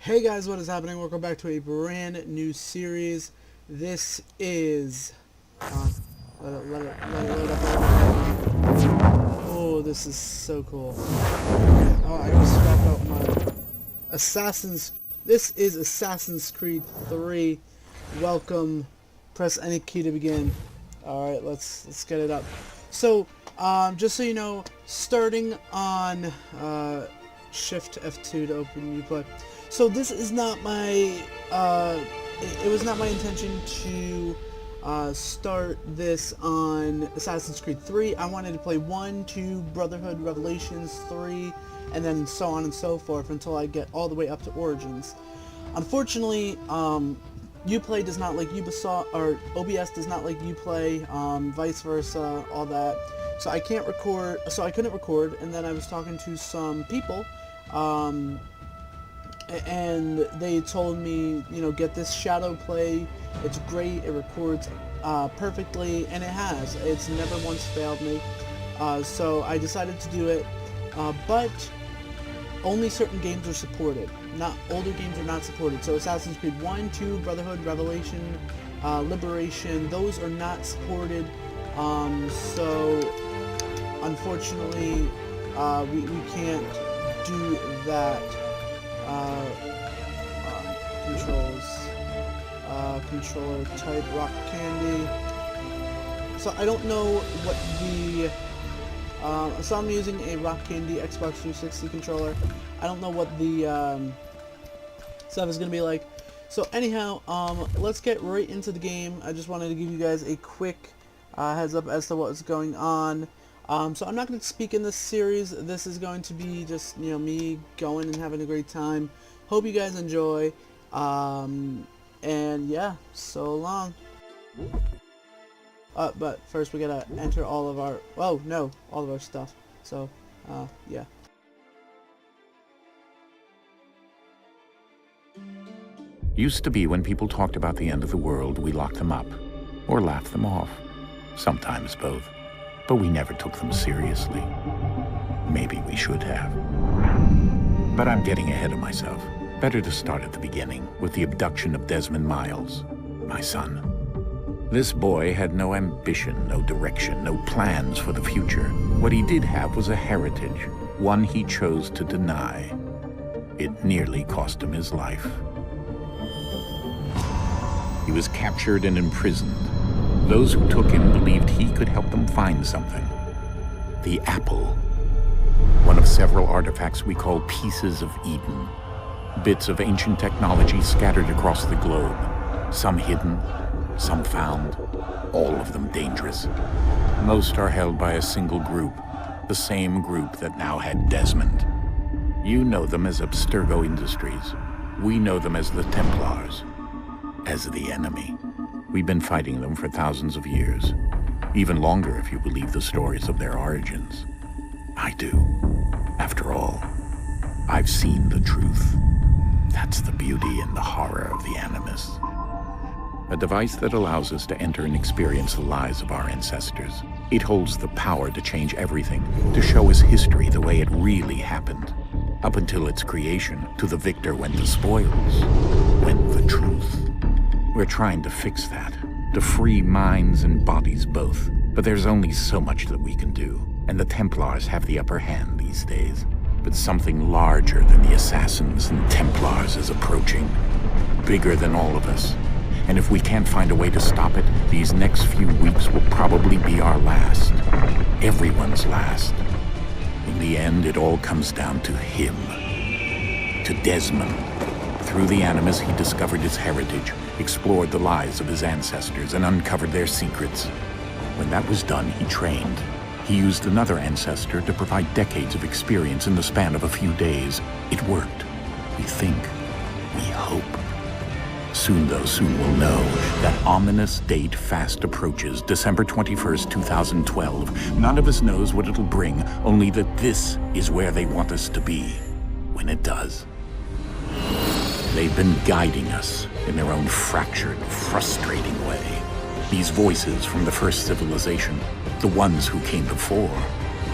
Hey guys, what is happening? Welcome back to a brand new series. This is let it load up. Oh, this is so cool. Oh, I gotta swap out my Assassin's. This is Assassin's Creed 3. Welcome. Press any key to begin. All right, let's get it up. So, just so you know, starting on Shift F2 to open Uplay. So this is not my, it was not my intention to start this on Assassin's Creed 3. I wanted to play 1, 2, Brotherhood, Revelations, 3, and then so on and so forth until I get all the way up to Origins. Unfortunately, Uplay does not like Ubisoft, or OBS does not like Uplay, vice versa, all that. So I can't record, so I couldn't record, and then I was talking to some people, and they told me, you know, get this Shadow Play. It's great. It records perfectly, and it has. It's never once failed me. So I decided to do it, but only certain games are supported. Not older games are not supported. So Assassin's Creed 1, 2, Brotherhood, Revelation, Liberation, those are not supported. So unfortunately, we can't do that. Controller type Rock Candy. So I don't know what the so I'm using a Rock Candy Xbox 360 controller. I don't know what the stuff is gonna be like. So anyhow, let's get right into the game. I just wanted to give you guys a quick heads up as to what's going on. So I'm not going to speak in this series. This is going to be just, you know, me going and having a great time. Hope you guys enjoy. And yeah, so long. But first we gotta enter all of our, oh no, all of our stuff. So, yeah. Used to be when people talked about the end of the world, we locked them up, or laughed them off. Sometimes both. But we never took them seriously. Maybe we should have. But I'm getting ahead of myself. Better to start at the beginning, with the abduction of Desmond Miles, my son. This boy had no ambition, no direction, no plans for the future. What he did have was a heritage, one he chose to deny. It nearly cost him his life. He was captured and imprisoned. Those who took him believed he could help them find something. The apple. One of several artifacts we call pieces of Eden. Bits of ancient technology scattered across the globe. Some hidden, some found, all of them dangerous. Most are held by a single group, the same group that now had Desmond. You know them as Abstergo Industries. We know them as the Templars, as the enemy. We've been fighting them for thousands of years, even longer if you believe the stories of their origins. I do. After all, I've seen the truth. That's the beauty and the horror of the Animus. A device that allows us to enter and experience the lives of our ancestors. It holds the power to change everything, to show us history the way it really happened. Up until its creation, to the victor went the spoils, went the truth. We're trying to fix that, to free minds and bodies both. But there's only so much that we can do, and the Templars have the upper hand these days. But something larger than the Assassins and Templars is approaching, bigger than all of us. And if we can't find a way to stop it, these next few weeks will probably be our last. Everyone's last. In the end, it all comes down to him. To Desmond. Through the Animus, he discovered his heritage, explored the lives of his ancestors, and uncovered their secrets. When that was done, he trained. He used another ancestor to provide decades of experience in the span of a few days. It worked. We think. We hope. Soon, though, soon we'll know. That ominous date fast approaches, December 21st, 2012. None of us knows what it'll bring, only that this is where they want us to be, when it does. They've been guiding us in their own fractured, frustrating way. These voices from the first civilization, the ones who came before,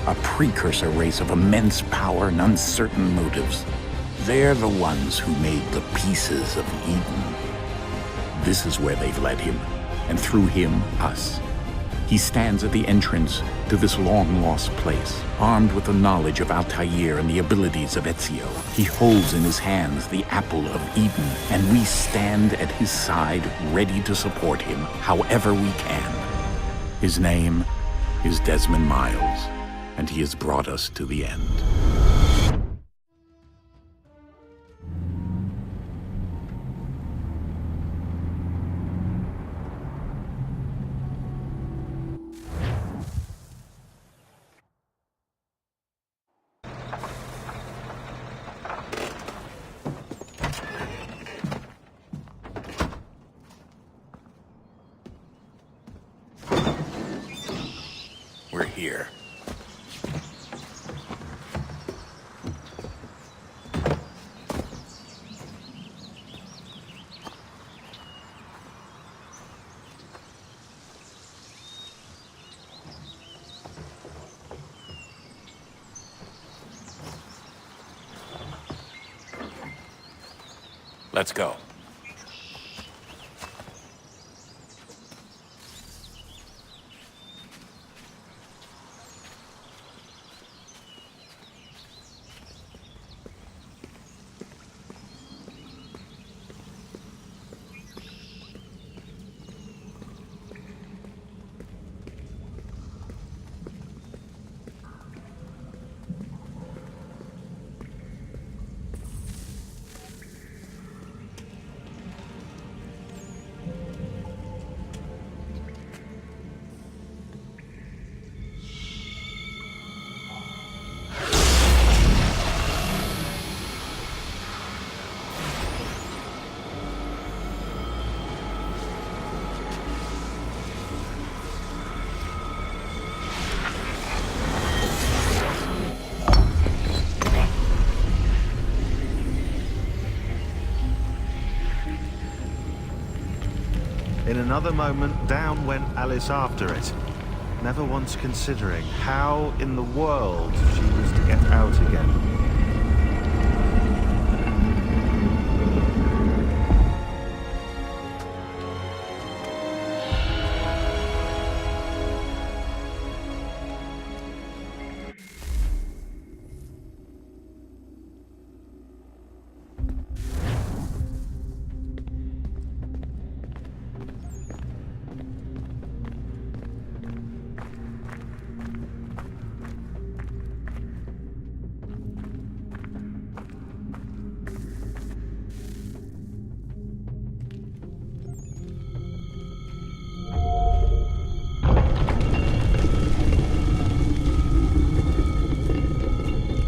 a precursor race of immense power and uncertain motives. They're the ones who made the pieces of Eden. This is where they've led him, and through him, us. He stands at the entrance to this long-lost place, armed with the knowledge of Altair and the abilities of Ezio. He holds in his hands the Apple of Eden, and we stand at his side, ready to support him however we can. His name is Desmond Miles, and he has brought us to the end. We're here. Let's go. In another moment, down went Alice after it, never once considering how in the world she was to get out again.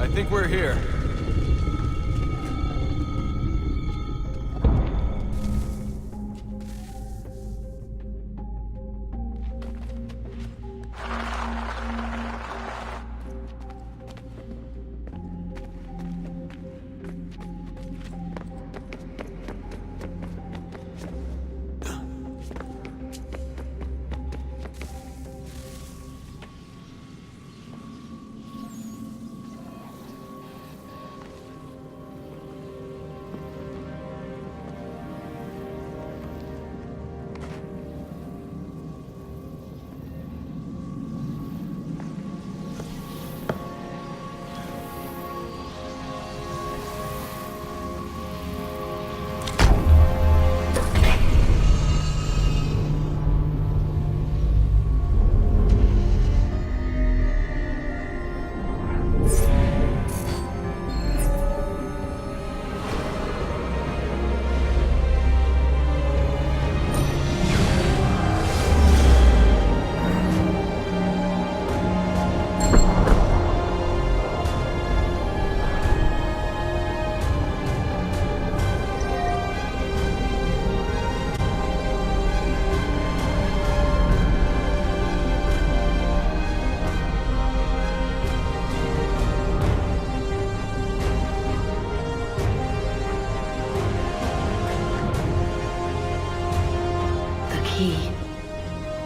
I think we're here.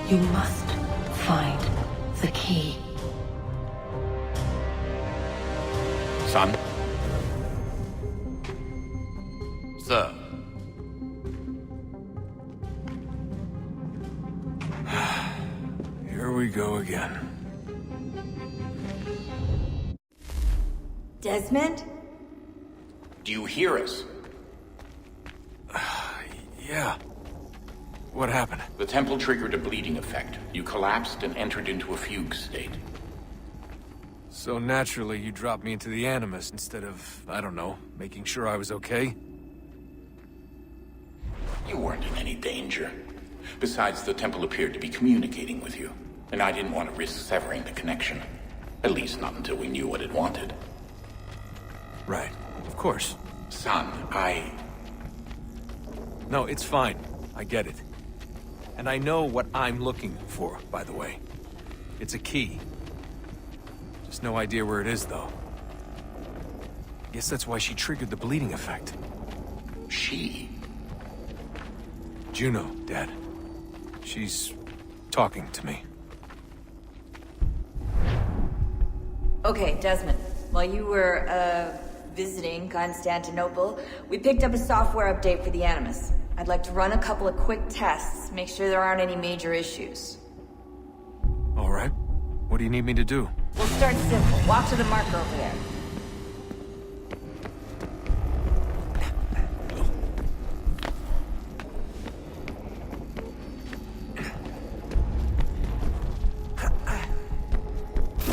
You must find the key. Son? Sir. Here we go again. Desmond? Do you hear us? Yeah. What happened? The temple triggered a bleeding effect. You collapsed and entered into a fugue state. So naturally, you dropped me into the Animus instead of, I don't know, making sure I was okay? You weren't in any danger. Besides, the temple appeared to be communicating with you, and I didn't want to risk severing the connection. At least not until we knew what it wanted. Right. Of course. Son, No, it's fine. I get it. And I know what I'm looking for, by the way. It's a key. Just no idea where it is, though. Guess that's why she triggered the bleeding effect. She? Juno, Dad. She's talking to me. Okay, Desmond. While you were, visiting Constantinople, we picked up a software update for the Animus. I'd like to run a couple of quick tests, make sure there aren't any major issues. All right. What do you need me to do? We'll start simple. Walk to the marker over there.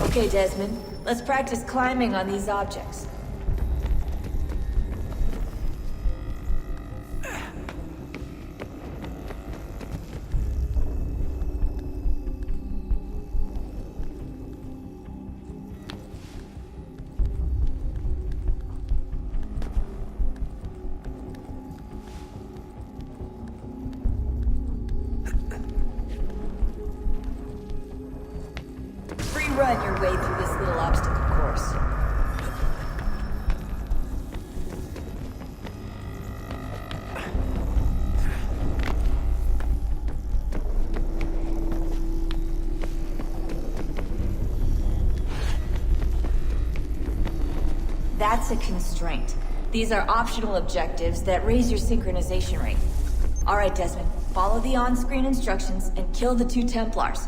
Okay, Desmond. Let's practice climbing on these objects. Run your way through this little obstacle course. That's a constraint. These are optional objectives that raise your synchronization rate. All right, Desmond. Follow the on-screen instructions and kill the 2 Templars.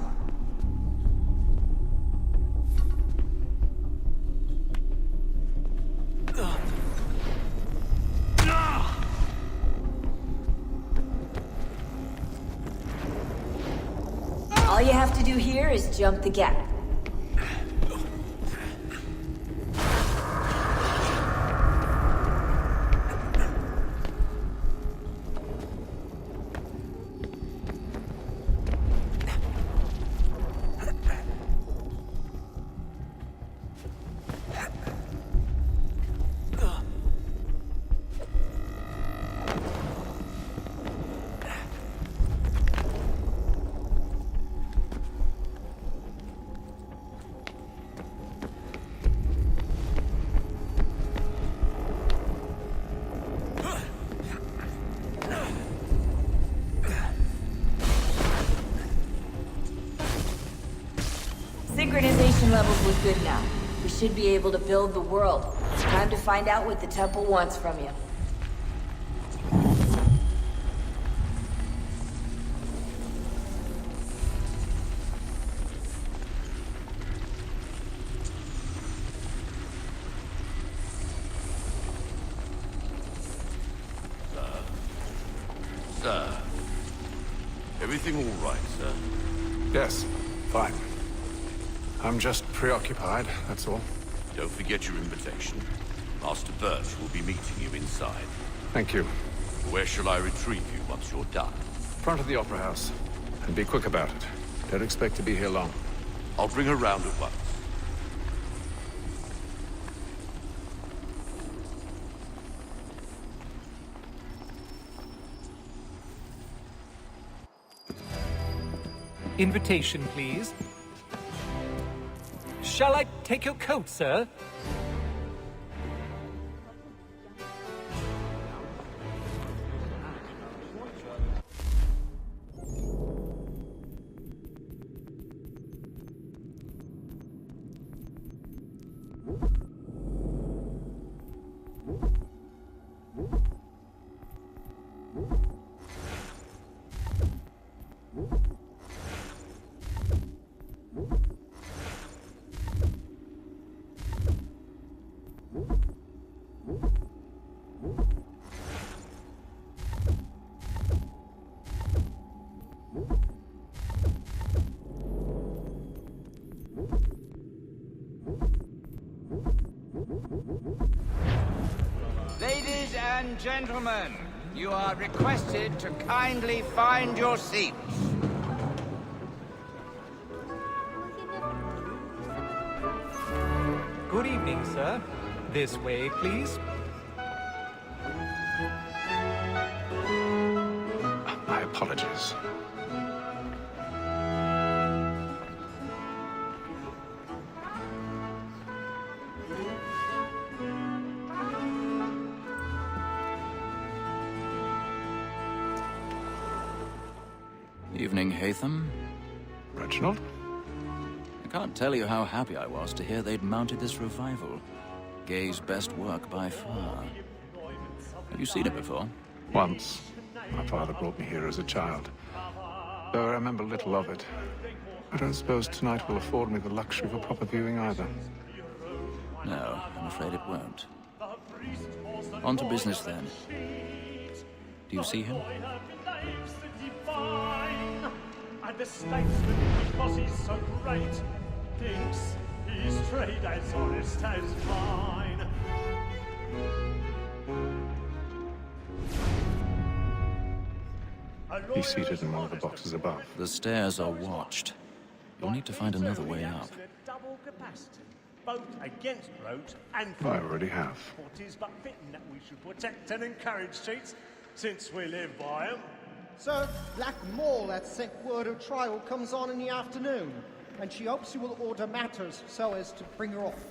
All you have to do here is jump the gap. Synchronization levels look good now. We should be able to build the world. It's time to find out what the temple wants from you. Sir. Everything all right, sir? Yes, fine. I'm just preoccupied, that's all. Don't forget your invitation. Master Birch will be meeting you inside. Thank you. Where shall I retrieve you once you're done? Front of the Opera House. And be quick about it. Don't expect to be here long. I'll bring her round at once. Invitation, please. Shall I take your coat, sir? and gentlemen, you are requested to kindly find your seats. Good evening, sir. This way, please. My apologies. Evening, Hatham. Reginald? I can't tell you how happy I was to hear they'd mounted this revival. Gay's best work by far. Have you seen it before? Once. My father brought me here as a child. Though I remember little of it. I don't suppose tonight will afford me the luxury of a proper viewing either. No, I'm afraid it won't. On to business then. Do you see him? And the statesman, because he's so great, thinks his trade as honest as mine. He's seated in one of the boxes above. The stairs are watched. You'll need to find another way up. Double capacity, both against roads and I already have. What is but fitting that we should protect and encourage cheats, since we live by them. Sir, Black Mole had sent word her trial comes on in the afternoon, and she hopes you will order matters so as to bring her off.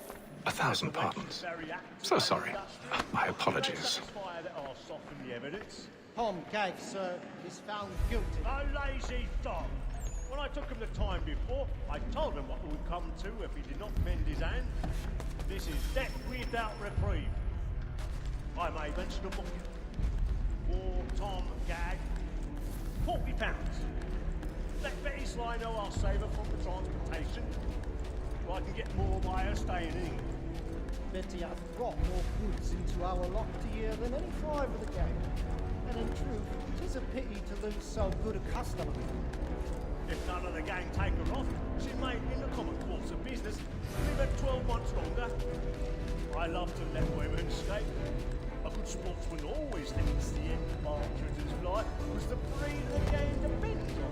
1,000 pardons. So sorry. My apologies. Tom Gag, sir, is found guilty. A lazy dog. When I took him the time before, I told him what would come to if he did not mend his hand. This is death without reprieve. I may mention a book. For Tom Gag, £40. Let Betty Sly know I'll save her from the transportation, so I can get more by her staying in England. Betty hath brought more goods into our lot a year than any five of the gang. And in truth, 'tis a pity to lose so good a customer. If none of the gang take her off, she may, in the common course of business, live her 12 months longer. I love to let women escape. A good sportsman always thinks the end of partridge's flight was the breed the game depends on.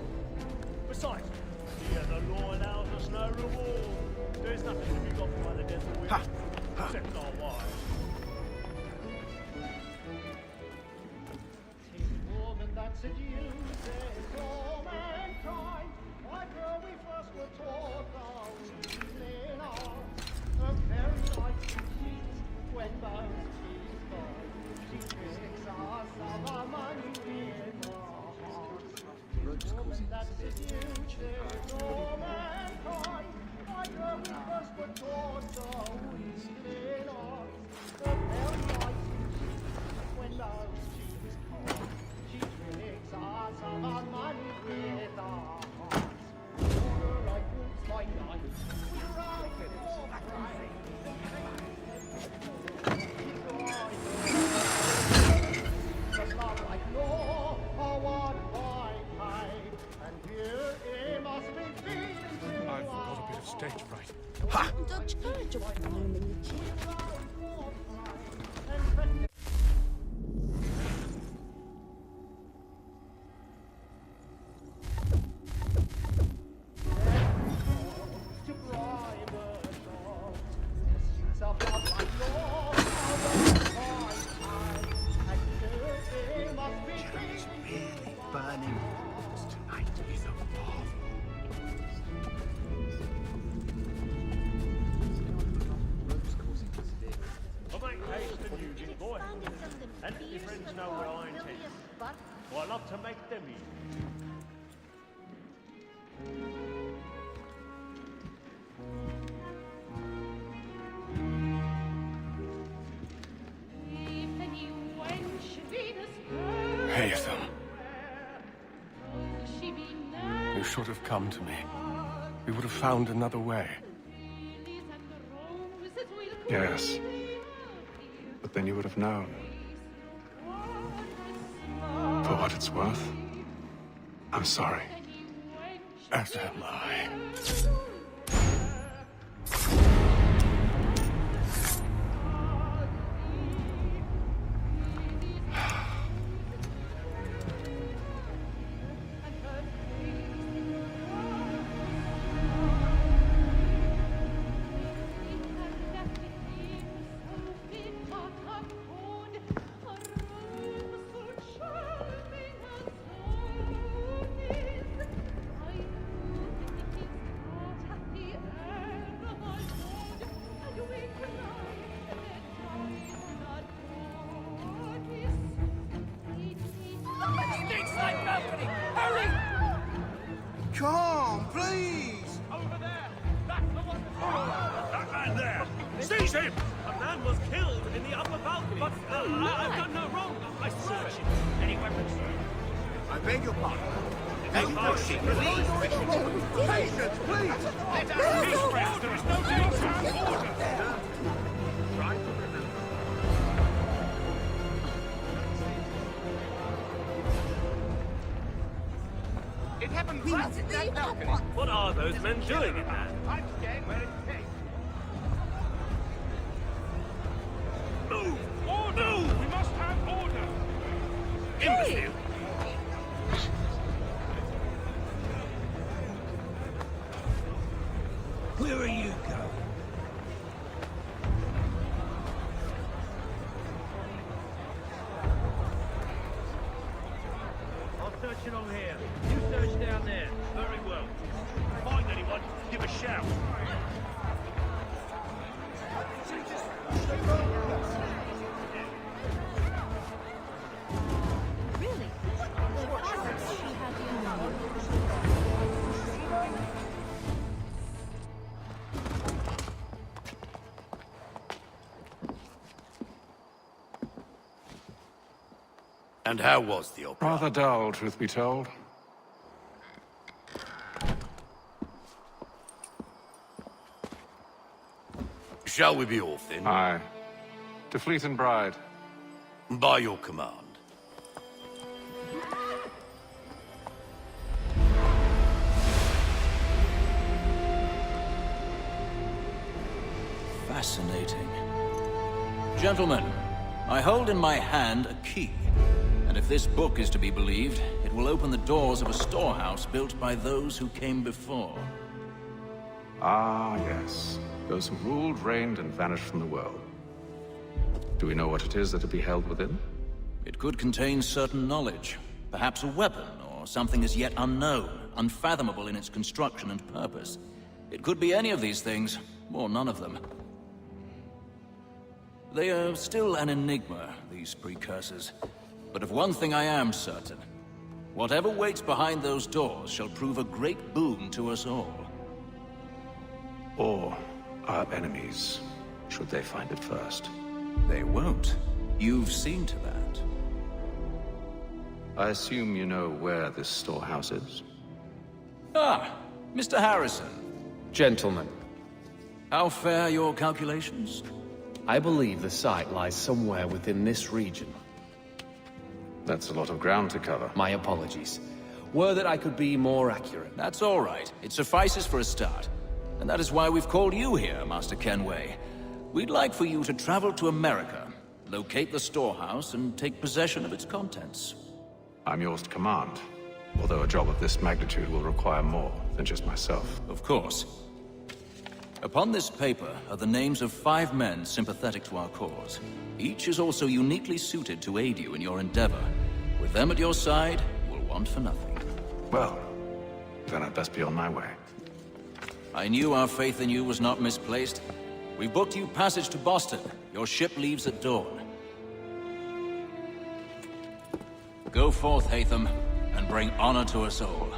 Besides, here the law allows us no reward. There's nothing to be got by the death of women, except our wives. That seduces all mankind. Why, girl, we first were taught those evening arms. A very nice cheat when those cheeks fall. She tricks us of our money with our hearts. Woman that seduces all mankind. Why, girl, we first were taught those evening arms. A very nice cheat when those cheeks fall. Us of our money with our hearts. Order like wolves by night. We ride for pride. Just love like law, or what by hide. And here it must be feeling. I've got a bit of stage fright. Ha! And your friends know what I intend. Well, I love to make them eat. Hatham. You should have come to me. We would have found another way. Yes. But then you would have known. For what it's worth, I'm sorry. As am I. side balcony! Hurry! Come on, please! Over there! That's the one! That man there! Seize him! A man was killed in the upper balcony. But I've done no wrong. I swear it. Any weapons, sir? I beg your pardon. No pushing, please! Patience, please! Let us Mistress, there is no need to order! Right? It happened right at that balcony. What are those men doing in there? I'm staying where it came. Move! Order! We must have order! Imbecile! Where are you going? I'm searching on here. You search down there. Very well. Find anyone, give a shout. Really? What else she had in And how was the opera? Rather dull, truth be told. Shall we be off then? Aye. To Fleet and Bride. By your command. Fascinating. Gentlemen, I hold in my hand a key. And if this book is to be believed, it will open the doors of a storehouse built by those who came before. Ah, yes. Those who ruled, reigned, and vanished from the world. Do we know what it is that will be held within? It could contain certain knowledge. Perhaps a weapon, or something as yet unknown, unfathomable in its construction and purpose. It could be any of these things, or none of them. They are still an enigma, these precursors. But of one thing I am certain. Whatever waits behind those doors shall prove a great boon to us all. Or our enemies, should they find it first. They won't. You've seen to that. I assume you know where this storehouse is? Ah, Mr. Harrison. Gentlemen. How fare your calculations? I believe the site lies somewhere within this region. That's a lot of ground to cover. My apologies. Were that I could be more accurate. That's all right. It suffices for a start. And that is why we've called you here, Master Kenway. We'd like for you to travel to America, locate the storehouse, and take possession of its contents. I'm yours to command. Although a job of this magnitude will require more than just myself. Of course. Upon this paper are the names of 5 men sympathetic to our cause. Each is also uniquely suited to aid you in your endeavor. With them at your side, you will want for nothing. Well, then I'd best be on my way. I knew our faith in you was not misplaced. We booked you passage to Boston. Your ship leaves at dawn. Go forth, Hatham, and bring honor to us all.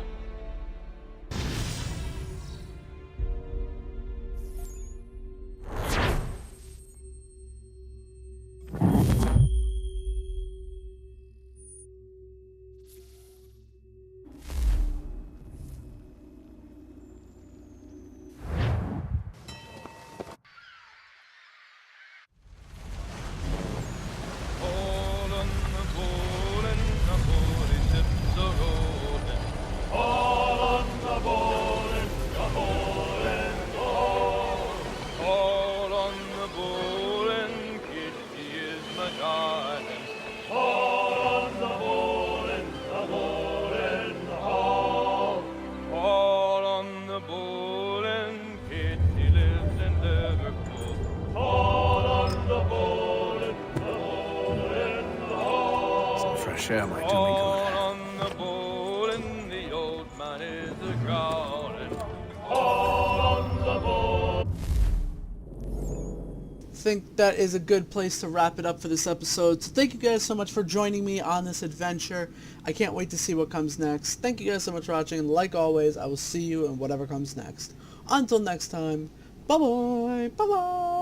Share my doing good. On the bowl and the old man is a growling. This think that is a good place to wrap it up for this episode. So thank you guys so much for joining me on this adventure. I can't wait to see what comes next. Thank you guys so much for watching, and like always, I will see you in whatever comes next. Until next time, bye-bye, bye-bye.